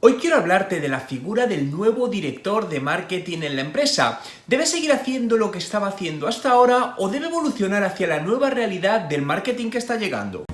Hoy quiero hablarte de la figura del nuevo director de marketing en la empresa. ¿Debe seguir haciendo lo que estaba haciendo hasta ahora o debe evolucionar hacia la nueva realidad del marketing que está llegando?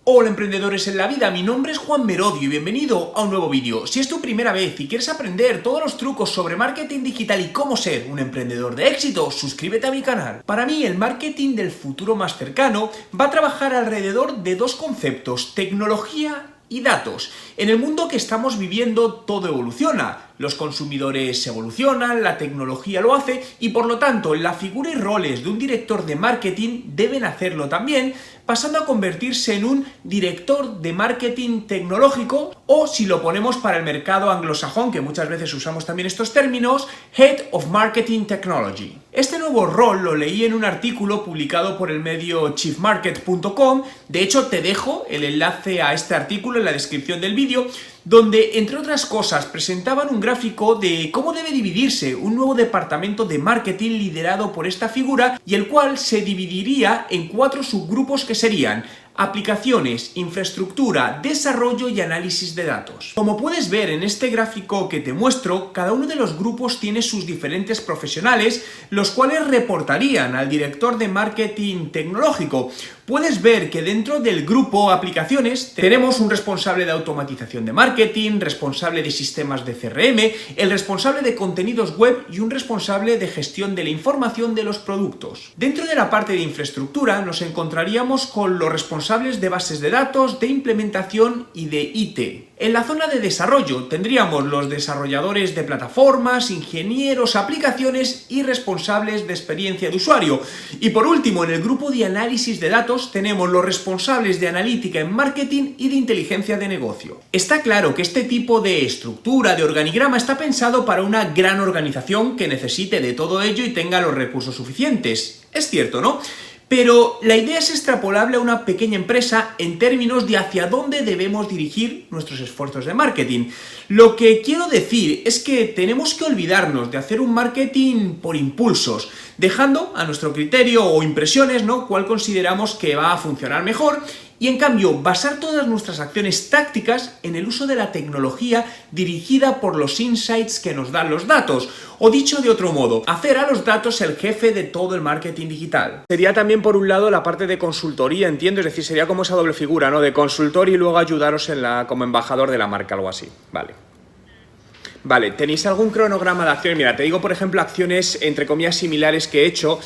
Hola emprendedores en la vida, mi nombre es Juan Merodio y bienvenido a un nuevo vídeo. Si es tu primera vez y quieres aprender todos los trucos sobre marketing digital y cómo ser un emprendedor de éxito, suscríbete a mi canal. Para mí el marketing del futuro más cercano va a trabajar alrededor de dos conceptos: tecnología y datos. En el mundo que estamos viviendo todo evoluciona. Los consumidores evolucionan, la tecnología lo hace y por lo tanto la figura y roles de un director de marketing deben hacerlo también, pasando a convertirse en un director de marketing tecnológico o, si lo ponemos para el mercado anglosajón, que muchas veces usamos también estos términos, Head of Marketing Technology. Este nuevo rol lo leí en un artículo publicado por el medio chiefmarket.com. De hecho, te dejo el enlace a este artículo en la descripción del vídeo, donde, entre otras cosas, presentaban un gráfico de cómo debe dividirse un nuevo departamento de marketing liderado por esta figura, y el cual se dividiría en 4 subgrupos que serían aplicaciones, infraestructura, desarrollo y análisis de datos. Como puedes ver en este gráfico que te muestro, cada uno de los grupos tiene sus diferentes profesionales, los cuales reportarían al director de marketing tecnológico. Puedes ver que dentro del grupo aplicaciones tenemos un responsable de automatización de marketing, responsable de sistemas de CRM, el responsable de contenidos web y un responsable de gestión de la información de los productos. Dentro de la parte de infraestructura nos encontraríamos con los responsables de bases de datos, de implementación y de IT. En la zona de desarrollo tendríamos los desarrolladores de plataformas, ingenieros, aplicaciones y responsables de experiencia de usuario. Y por último, en el grupo de análisis de datos tenemos los responsables de analítica en marketing y de inteligencia de negocio. Está claro que este tipo de estructura, de organigrama, está pensado para una gran organización que necesite de todo ello y tenga los recursos suficientes. Es cierto, ¿no? Pero la idea es extrapolable a una pequeña empresa en términos de hacia dónde debemos dirigir nuestros esfuerzos de marketing. Lo que quiero decir es que tenemos que olvidarnos de hacer un marketing por impulsos, dejando a nuestro criterio o impresiones, ¿no?, cuál consideramos que va a funcionar mejor, y en cambio basar todas nuestras acciones tácticas en el uso de la tecnología dirigida por los insights que nos dan los datos. O dicho de otro modo, hacer a los datos el jefe de todo el marketing digital. Sería también, por un lado, la parte de consultoría, entiendo, es decir, sería como esa doble figura, ¿no?, de consultor y luego ayudaros como embajador de la marca, algo así. Vale, ¿tenéis algún cronograma de acciones? Mira, te digo, por ejemplo, acciones entre comillas similares que he hecho.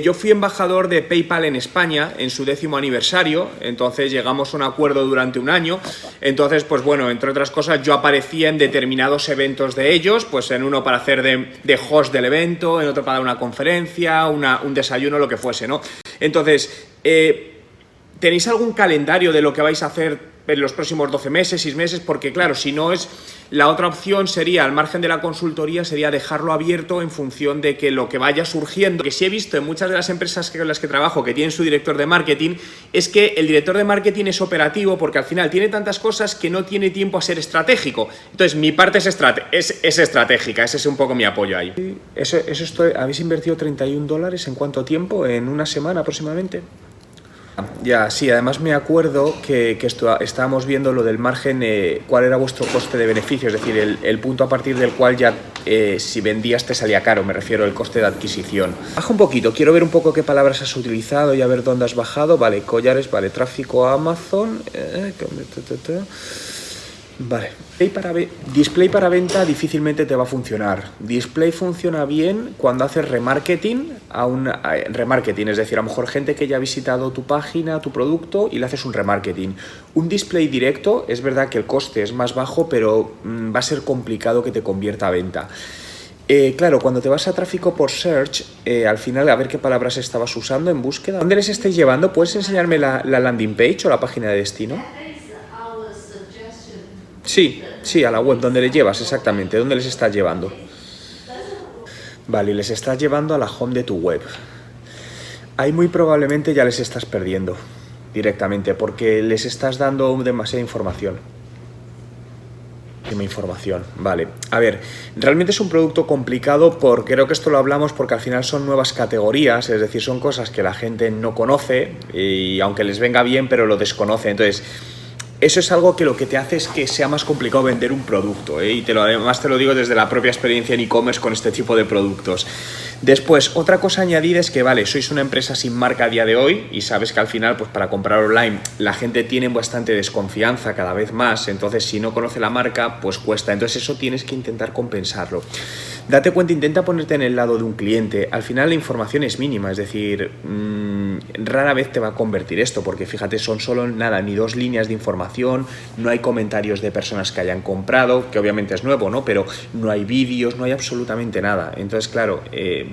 Yo fui embajador de PayPal en España en su 10º aniversario, entonces llegamos a un acuerdo durante un año. Entonces, pues bueno, entre otras cosas, yo aparecía en determinados eventos de ellos, pues en uno para hacer de host del evento, en otro para dar una conferencia, un desayuno, lo que fuese, ¿no? Entonces, ¿tenéis algún calendario de lo que vais a hacer en los próximos 12 meses, 6 meses? Porque claro, si no es... La otra opción sería, al margen de la consultoría, sería dejarlo abierto en función de que lo que vaya surgiendo. Lo que sí he visto en muchas de las empresas con las que trabajo que tienen su director de marketing es que el director de marketing es operativo porque al final tiene tantas cosas que no tiene tiempo a ser estratégico. Entonces mi parte es estratégica, ese es un poco mi apoyo ahí. ¿Habéis invertido $31 en cuánto tiempo? ¿En una semana aproximadamente? Ya, sí, además me acuerdo que estábamos viendo lo del margen, cuál era vuestro coste de beneficio, es decir, el punto a partir del cual ya si vendías te salía caro, me refiero al coste de adquisición. Baja un poquito, quiero ver un poco qué palabras has utilizado y a ver dónde has bajado. Vale, collares, vale, tráfico a Amazon, vale. Display para venta difícilmente te va a funcionar. Display funciona bien cuando haces remarketing, es decir, a lo mejor gente que ya ha visitado tu página, tu producto, y le haces un remarketing. Un display directo, es verdad que el coste es más bajo, pero va a ser complicado que te convierta a venta. Claro, cuando te vas a tráfico por search, al final a ver qué palabras estabas usando en búsqueda. ¿Dónde les estáis llevando? ¿Puedes enseñarme la landing page o la página de destino? Sí, a la web, ¿dónde le llevas exactamente? ¿Dónde les estás llevando? Vale, les estás llevando a la home de tu web. Ahí muy probablemente ya les estás perdiendo directamente porque les estás dando demasiada información. Información, vale. A ver, realmente es un producto complicado porque creo que esto lo hablamos porque al final son nuevas categorías, es decir, son cosas que la gente no conoce y aunque les venga bien, pero lo desconoce. Entonces, eso es algo que lo que te hace es que sea más complicado vender un producto, ¿eh? Y además te lo digo desde la propia experiencia en e-commerce con este tipo de productos. Después, otra cosa a añadir es que, vale, sois una empresa sin marca a día de hoy y sabes que al final, pues para comprar online, la gente tiene bastante desconfianza cada vez más, entonces si no conoce la marca, pues cuesta. Entonces eso tienes que intentar compensarlo. Date cuenta, intenta ponerte en el lado de un cliente. Al final la información es mínima, es decir, rara vez te va a convertir esto, porque fíjate, son solo nada, ni 2 líneas de información, no hay comentarios de personas que hayan comprado, que obviamente es nuevo, ¿no? Pero no hay vídeos, no hay absolutamente nada. Entonces, claro,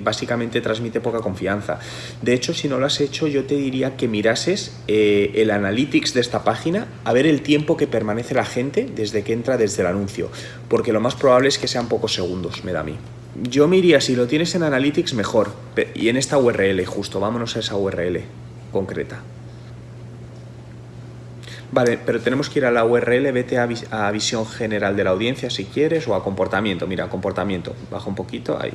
básicamente transmite poca confianza. De hecho, si no lo has hecho, yo te diría que mirases el analytics de esta página, a ver el tiempo que permanece la gente desde que entra desde el anuncio, porque lo más probable es que sean pocos segundos, me da a mí. Yo me iría, si lo tienes en Analytics, mejor. Y en esta URL, justo, vámonos a esa URL concreta. Vale, pero tenemos que ir a la URL, vete a visión general de la audiencia si quieres, o a comportamiento. Mira, comportamiento, baja un poquito, ahí.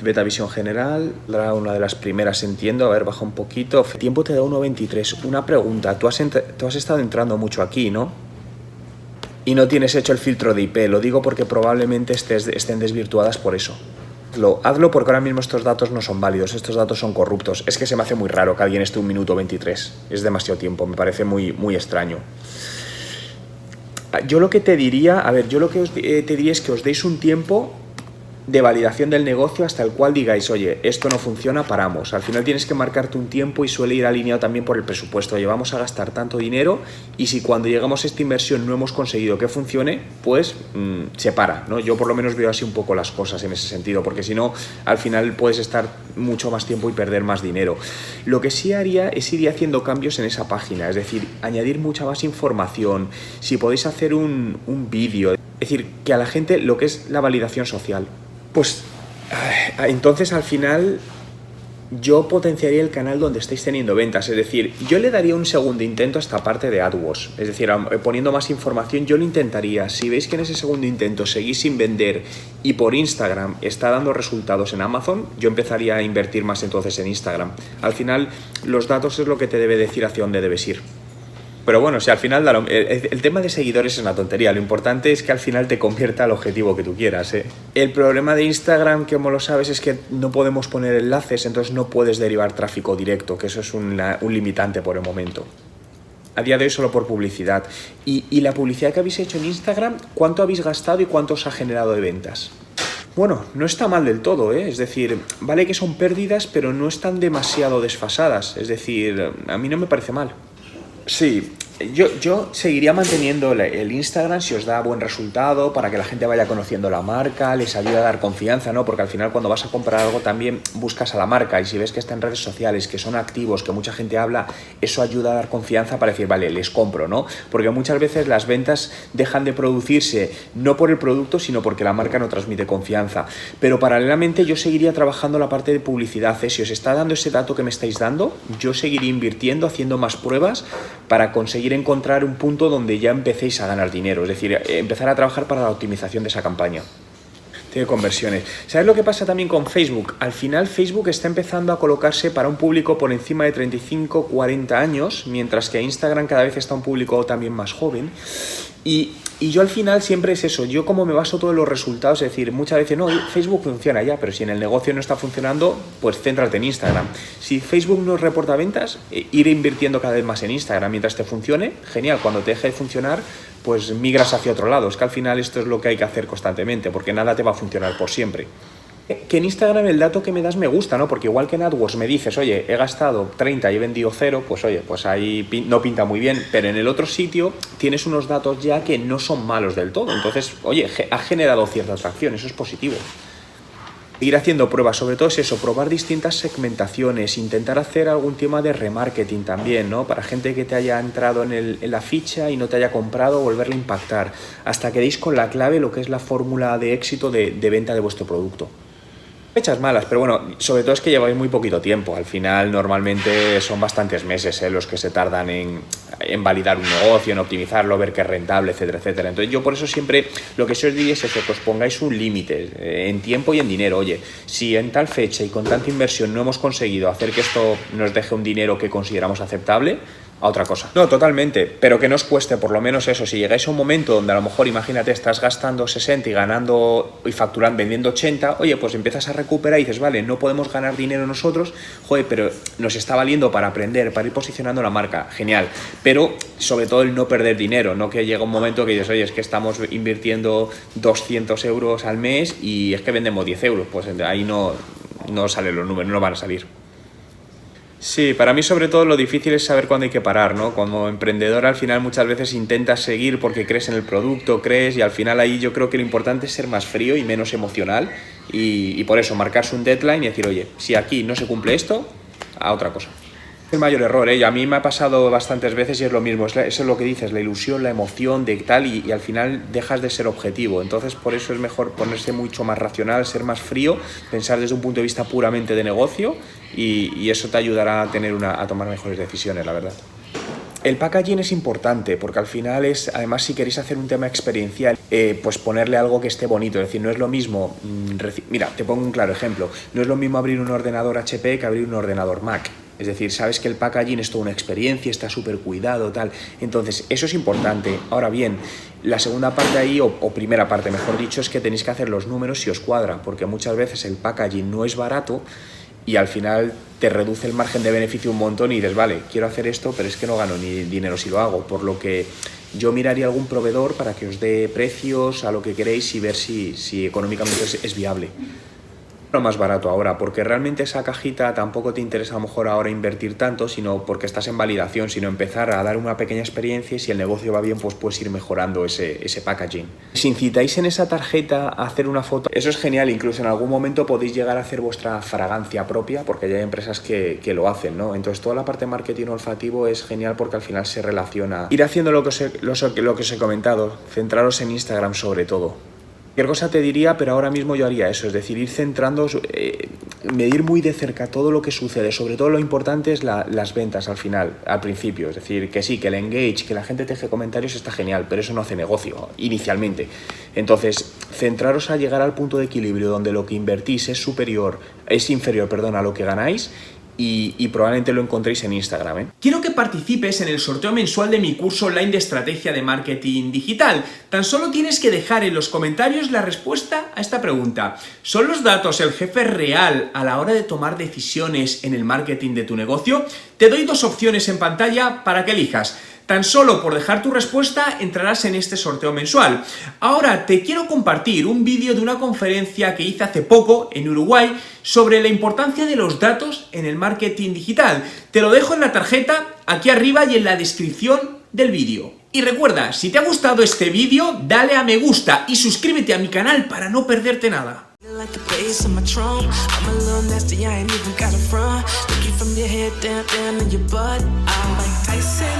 Vete a visión general, una de las primeras, entiendo, a ver, baja un poquito. El tiempo te da 1.23. Una pregunta, tú has estado entrando mucho aquí, ¿no? Y no tienes hecho el filtro de IP, lo digo porque probablemente estén desvirtuadas por eso. Hazlo porque ahora mismo estos datos no son válidos, estos datos son corruptos. Es que se me hace muy raro que alguien esté 1 minuto 23, es demasiado tiempo, me parece muy, muy extraño. Yo lo que te diría, te diría es que os deis un tiempo de validación del negocio hasta el cual digáis, oye, esto no funciona, paramos. Al final tienes que marcarte un tiempo y suele ir alineado también por el presupuesto. Oye, vamos a gastar tanto dinero y si cuando llegamos a esta inversión no hemos conseguido que funcione, pues se para, ¿no? Yo por lo menos veo así un poco las cosas en ese sentido, porque si no, al final puedes estar mucho más tiempo y perder más dinero. Lo que sí haría es ir haciendo cambios en esa página, es decir, añadir mucha más información, si podéis hacer un vídeo, es decir, que a la gente lo que es la validación social. Pues entonces al final yo potenciaría el canal donde estáis teniendo ventas, es decir, yo le daría un segundo intento a esta parte de AdWords, es decir, poniendo más información yo lo intentaría. Si veis que en ese segundo intento seguís sin vender y por Instagram está dando resultados en Amazon, yo empezaría a invertir más entonces en Instagram. Al final los datos es lo que te debe decir hacia dónde debes ir. Pero bueno, si al final el tema de seguidores es una tontería, lo importante es que al final te convierta al objetivo que tú quieras, ¿eh? El problema de Instagram, como lo sabes, es que no podemos poner enlaces, entonces no puedes derivar tráfico directo, que eso es un limitante por el momento. A día de hoy solo por publicidad. Y la publicidad que habéis hecho en Instagram, ¿cuánto habéis gastado y cuánto os ha generado de ventas? Bueno, no está mal del todo, ¿eh? Es decir, vale que son pérdidas, pero no están demasiado desfasadas, es decir, a mí no me parece mal. Sí, yo seguiría manteniendo el Instagram si os da buen resultado, para que la gente vaya conociendo la marca, les ayuda a dar confianza, ¿no? Porque al final cuando vas a comprar algo también buscas a la marca y si ves que está en redes sociales, que son activos, que mucha gente habla, eso ayuda a dar confianza para decir, vale, les compro, ¿no? Porque muchas veces las ventas dejan de producirse no por el producto, sino porque la marca no transmite confianza. Pero paralelamente yo seguiría trabajando la parte de publicidad, ¿eh? Si os está dando ese dato que me estáis dando, yo seguiría invirtiendo, haciendo más pruebas para conseguir encontrar un punto donde ya empecéis a ganar dinero, es decir, empezar a trabajar para la optimización de esa campaña. Tiene conversiones. ¿Sabes lo que pasa también con Facebook? Al final Facebook está empezando a colocarse para un público por encima de 35-40 años, mientras que Instagram cada vez está un público también más joven. Y yo al final siempre es eso, yo como me baso todos los resultados, es decir, muchas veces no, Facebook funciona ya, pero si en el negocio no está funcionando, pues céntrate en Instagram. Si Facebook no reporta ventas, ir invirtiendo cada vez más en Instagram mientras te funcione, genial, cuando te deje de funcionar, pues migras hacia otro lado. Es que al final esto es lo que hay que hacer constantemente, porque nada te va a funcionar por siempre. Que en Instagram el dato que me das me gusta, ¿no? Porque igual que en AdWords me dices, oye, he gastado 30 y he vendido 0, pues oye, pues ahí no pinta muy bien, pero en el otro sitio tienes unos datos ya que no son malos del todo. Entonces, oye, ha generado cierta atracción, eso es positivo. Ir haciendo pruebas, sobre todo es eso, probar distintas segmentaciones, intentar hacer algún tema de remarketing también, ¿no? Para gente que te haya entrado en la ficha y no te haya comprado, volverle a impactar, hasta que deis con la clave lo que es la fórmula de éxito de venta de vuestro producto. Fechas malas, pero bueno, sobre todo es que lleváis muy poquito tiempo. Al final normalmente son bastantes meses los que se tardan en validar un negocio, en optimizarlo, ver que es rentable, etcétera, etcétera. Entonces yo por eso siempre lo que sí os diría es eso, que os pongáis un límite en tiempo y en dinero. Oye, si en tal fecha y con tanta inversión no hemos conseguido hacer que esto nos deje un dinero que consideramos aceptable, a otra cosa. No, totalmente, pero que no os cueste por lo menos eso. Si llegáis a un momento donde a lo mejor, imagínate, estás gastando 60 y ganando y facturando, vendiendo 80, oye, pues empiezas a recuperar y dices, vale, no podemos ganar dinero nosotros, joder, pero nos está valiendo para aprender, para ir posicionando la marca, genial. Pero sobre todo el no perder dinero, no que llega un momento que dices, oye, es que estamos invirtiendo 200 euros al mes y es que vendemos 10 euros, pues ahí no salen los números, no van a salir. Sí, para mí sobre todo lo difícil es saber cuándo hay que parar, ¿no? Como emprendedor al final muchas veces intentas seguir porque crees en el producto, y al final ahí yo creo que lo importante es ser más frío y menos emocional y por eso marcarse un deadline y decir, oye, si aquí no se cumple esto, a otra cosa. Es el mayor error, ¿eh? A mí me ha pasado bastantes veces y es lo mismo, eso es lo que dices, la ilusión, la emoción de tal y al final dejas de ser objetivo, entonces por eso es mejor ponerse mucho más racional, ser más frío, pensar desde un punto de vista puramente de negocio y eso te ayudará a tomar mejores decisiones, la verdad. El packaging es importante porque al final es, además si queréis hacer un tema experiencial, pues ponerle algo que esté bonito, es decir, no es lo mismo, mira, te pongo un claro ejemplo, no es lo mismo abrir un ordenador HP que abrir un ordenador Mac. Es decir, sabes que el packaging es toda una experiencia, está súper cuidado, tal. Entonces, eso es importante. Ahora bien, la segunda parte ahí, o primera parte, mejor dicho, es que tenéis que hacer los números si os cuadra, porque muchas veces el packaging no es barato y al final te reduce el margen de beneficio un montón y dices, vale, quiero hacer esto, pero es que no gano ni dinero si lo hago. Por lo que yo miraría algún proveedor para que os dé precios a lo que queréis y ver si económicamente es viable. Lo más barato ahora, porque realmente esa cajita tampoco te interesa a lo mejor ahora invertir tanto, sino porque estás en validación, sino empezar a dar una pequeña experiencia y si el negocio va bien, pues puedes ir mejorando ese packaging. Si incitáis en esa tarjeta a hacer una foto, eso es genial, incluso en algún momento podéis llegar a hacer vuestra fragancia propia, porque ya hay empresas que lo hacen, ¿no? Entonces toda la parte de marketing olfativo es genial porque al final se relaciona. Ir haciendo lo que os he comentado, centraros en Instagram sobre todo. Cualquier cosa te diría, pero ahora mismo yo haría eso, es decir, ir centrando, medir muy de cerca todo lo que sucede, sobre todo lo importante es las ventas al principio, es decir, que sí, que el engage, que la gente te deje comentarios está genial, pero eso no hace negocio inicialmente. Entonces, centraros a llegar al punto de equilibrio donde lo que invertís es inferior, a lo que ganáis. Y probablemente lo encontréis en Instagram, ¿eh? Quiero que participes en el sorteo mensual de mi curso online de estrategia de marketing digital. Tan solo tienes que dejar en los comentarios la respuesta a esta pregunta. ¿Son los datos el jefe real a la hora de tomar decisiones en el marketing de tu negocio? Te doy dos opciones en pantalla para que elijas. Tan solo por dejar tu respuesta entrarás en este sorteo mensual. Ahora te quiero compartir un vídeo de una conferencia que hice hace poco en Uruguay sobre la importancia de los datos en el marketing digital. Te lo dejo en la tarjeta, aquí arriba y en la descripción del vídeo. Y recuerda, si te ha gustado este vídeo, dale a me gusta y suscríbete a mi canal para no perderte nada. Like the bass on my trunk, I'm a little nasty, I ain't even got a front. Looking from your head down to your butt. I'm like Tyson.